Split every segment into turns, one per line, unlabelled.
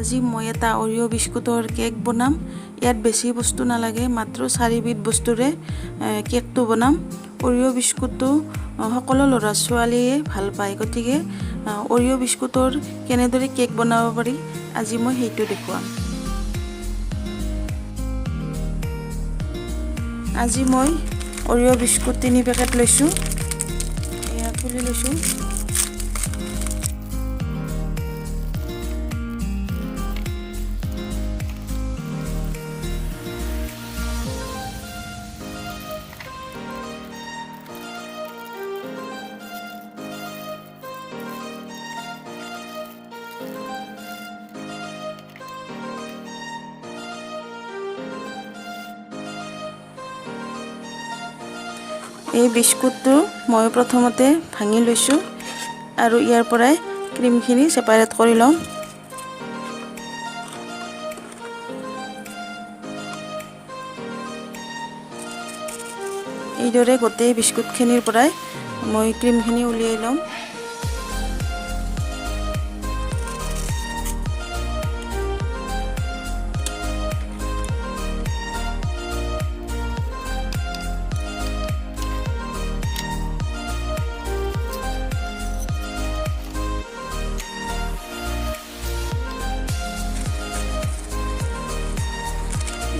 আজি মই এটা অৰিঅ' বিস্কুটৰ কেক বনাম। ইয়াত বেছি বস্তু নালাগে, মাত্ৰ 4 বিধ বস্তুৰে কেকটো বনাম। অৰিঅ' বিস্কুটটো সকলো ল'ৰা ছোৱালীয়ে ভাল পায়, গতিকে অৰিঅ' বিস্কুটৰ কেনেদৰে কেক বনাব পাৰি আজি মই সেইটো দেখুৱাম। আজি মই অৰিঅ' বিস্কুট 3 পেকেট লৈছোঁ। এয়া খুলি লৈছোঁ। এই বিস্কুটটো মই প্ৰথমতে ভাঙি লৈছোঁ আৰু ইয়াৰ পৰাই ক্ৰীমখিনি ছেপাৰেট কৰি লওঁ। এইদৰে গোটেই বিস্কুটখিনিৰ পৰাই মই ক্ৰীমখিনি উলিয়াই লওঁ।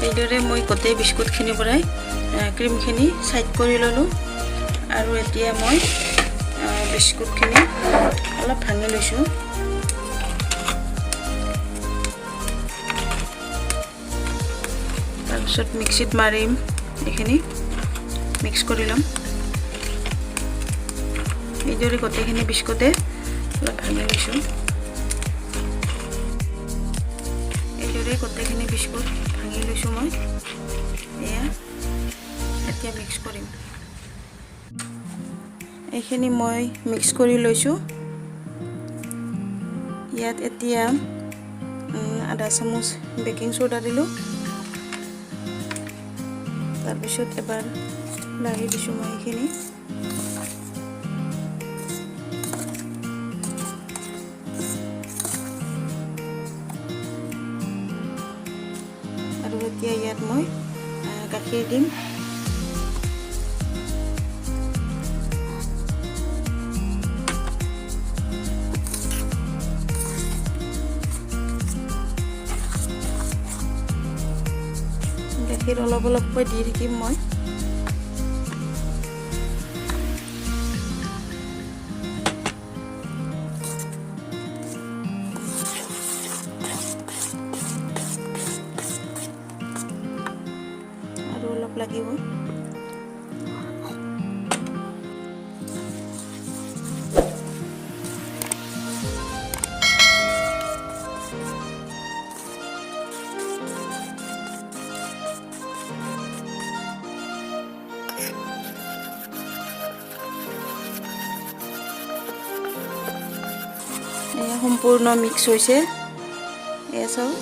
এইদৰে মই গোটেই বিস্কুটখিনিৰ পৰাই ক্ৰীমখিনি সাইড কৰি ল'লোঁ আৰু এতিয়া মই বিস্কুটখিনি অলপ ভাঙি লৈছোঁ। তাৰপিছত মিক্সিত মাৰিম, এইখিনি মিক্স কৰি ল'ম। এইদৰে গোটেইখিনি বিস্কুটে অলপ ভাঙি লৈছোঁ। এইদৰে গোটেইখিনি বিস্কুট ভাঙি লৈছোঁ মই। এয়া এতিয়া মিক্স কৰিম। এইখিনি মই মিক্স কৰি লৈছোঁ। ইয়াত এতিয়া আধা চামুচ বেকিং চ'ডা দিলোঁ। তাৰপিছত এবাৰ লাৰি দিছোঁ মই এইখিনি। আৰু এতিয়া ইয়াত মই গাখীৰ দিম। গাখীৰ অলপ অলপকৈ দি থাকিম মই। আৰু অলপ লাগিব। এয়া সম্পূৰ্ণ মিক্স হৈছে। এয়া চাওক।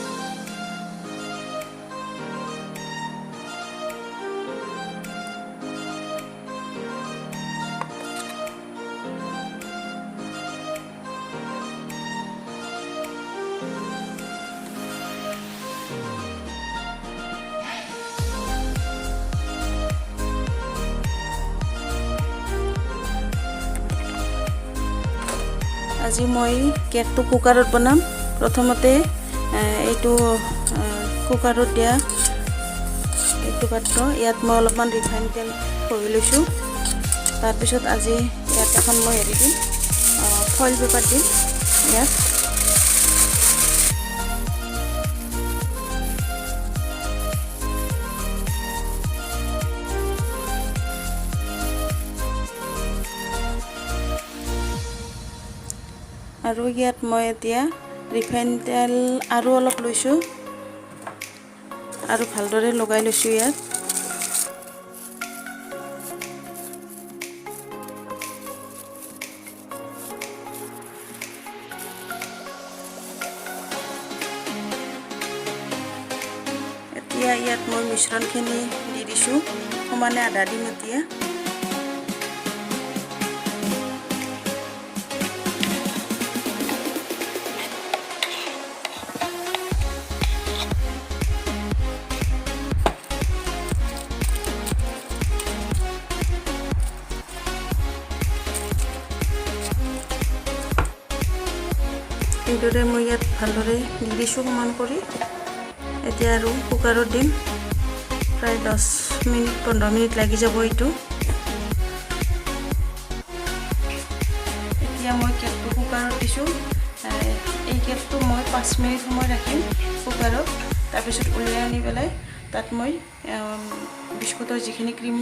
আজি মই কেকটো কুকাৰত বনাম। প্ৰথমতে এইটো কুকাৰত দিয়া এইটো পাত্ৰ, ইয়াত মই অলপমান ৰিফাইন তেল ঘঁহি লৈছোঁ। তাৰপিছত আজি ইয়াত এখন মই হেৰি দিম, ফইল পেপাৰ দিম ইয়াত। আৰু ইয়াত মই এতিয়া ৰিফাইন তেল আৰু অলপ লৈছোঁ আৰু ভালদৰে লগাই লৈছোঁ ইয়াত। এতিয়া ইয়াত মই মিশ্ৰণখিনি দি দিছোঁ, সমানে আধা দিম এতিয়া। এইদৰে মই ইয়াত ভালদৰে দি দিছোঁ সমান কৰি। এতিয়া আৰু কুকাৰত দিম। প্ৰায় 10-15 মিনিট লাগি যাব এইটো। এতিয়া মই কেকটো কুকাৰত দিছোঁ। এই কেকটো মই 5 মিনিট সময় ৰাখিম কুকাৰত। তাৰপিছত উলিয়াই আনি পেলাই তাত মই বিস্কুটৰ যিখিনি ক্ৰীম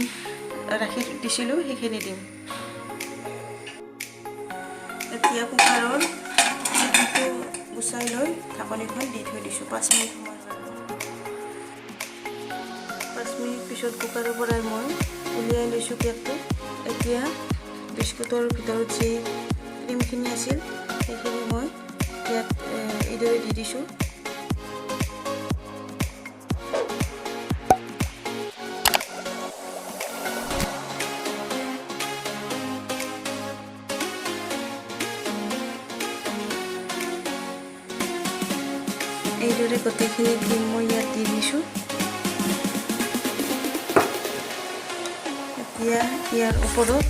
ৰাখি দিছিলোঁ সেইখিনি দিম। এতিয়া কুকাৰৰ ঢাকনিটো গুচাই লৈ ঢাকনিখন দি থৈ দিছোঁ 5 মিনিট সময়। 5 মিনিট পিছত কুকাৰৰ পৰাই মই উলিয়াই লৈছোঁ কেকটো। এতিয়া বিস্কুটৰ ভিতৰত যি ক্ৰীমখিনি আছিল সেইখিনি মই ইয়াত এইদৰে দি দিছোঁ। এইদৰে গোটেইখিনি ক্ৰীম মই ইয়াত দি দিছোঁ। এতিয়া ইয়াৰ ওপৰত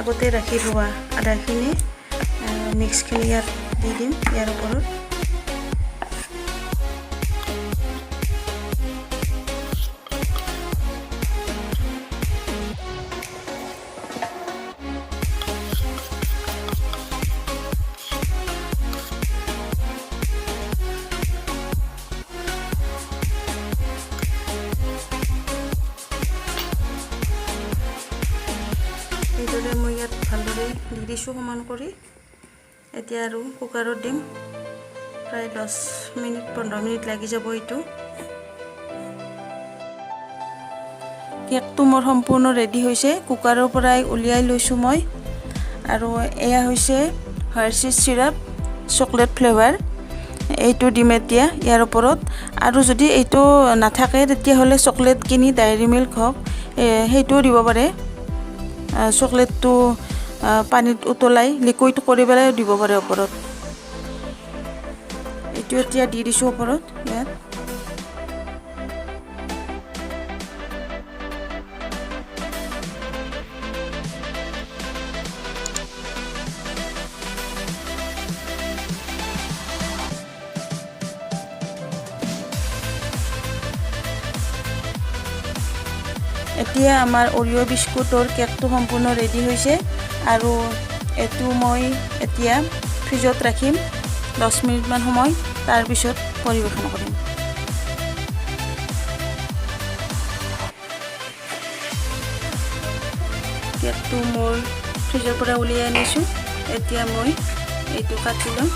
আগতে ৰাখি থোৱা আদাখিনি মিক্সখিনি ইয়াত দি দিম ইয়াৰ ওপৰত। এইদৰে মই ইয়াত ভালদৰে দি দিছোঁ সমান কৰি। এতিয়া আৰু কুকাৰত দিম। প্ৰায় 10-15 মিনিট লাগি যাব এইটো। কেকটো মোৰ সম্পূৰ্ণ ৰেডি হৈছে। কুকাৰৰ পৰাই উলিয়াই লৈছোঁ মই। আৰু এয়া হৈছে হাৰ্চিজ চিৰাপ চকলেট ফ্লেভাৰ। এইটো দিম এতিয়া ইয়াৰ ওপৰত। আৰু যদি এইটো নাথাকে তেতিয়াহ'লে চকলেট কিনি ডায়েৰী মিল্ক হওক সেইটোও দিব পাৰে। চকলেটটো পানীত উতলাই লিকুইড কৰি পেলাই দিব পাৰে ওপৰত। এইটো এতিয়া দি দিছোঁ ওপৰত ইয়াত। এতিয়া আমাৰ অৰিঅ' বিস্কুটৰ কেকটো সম্পূৰ্ণ ৰেডি হৈছে। আৰু এইটো মই এতিয়া ফ্ৰিজত ৰাখিম 10 মিনিটমান সময়। তাৰপিছত পৰিৱেশন কৰিম। কেকটো মই ফ্ৰিজৰ পৰা উলিয়াই আনিছোঁ। এতিয়া মই এইটো কাটি ল'ম।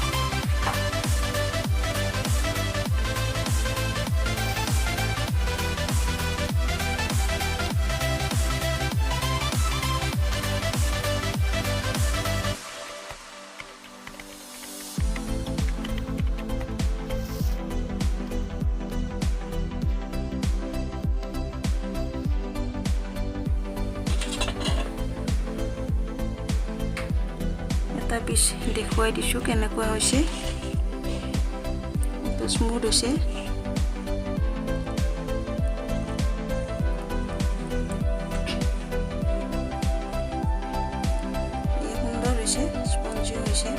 এটা পিচ দেখুৱাই দিছোঁ কেনেকুৱা হৈছে। এইটো স্মুথ হৈছে। সুন্দৰ হৈছে, স্পঞ্জি হৈছে।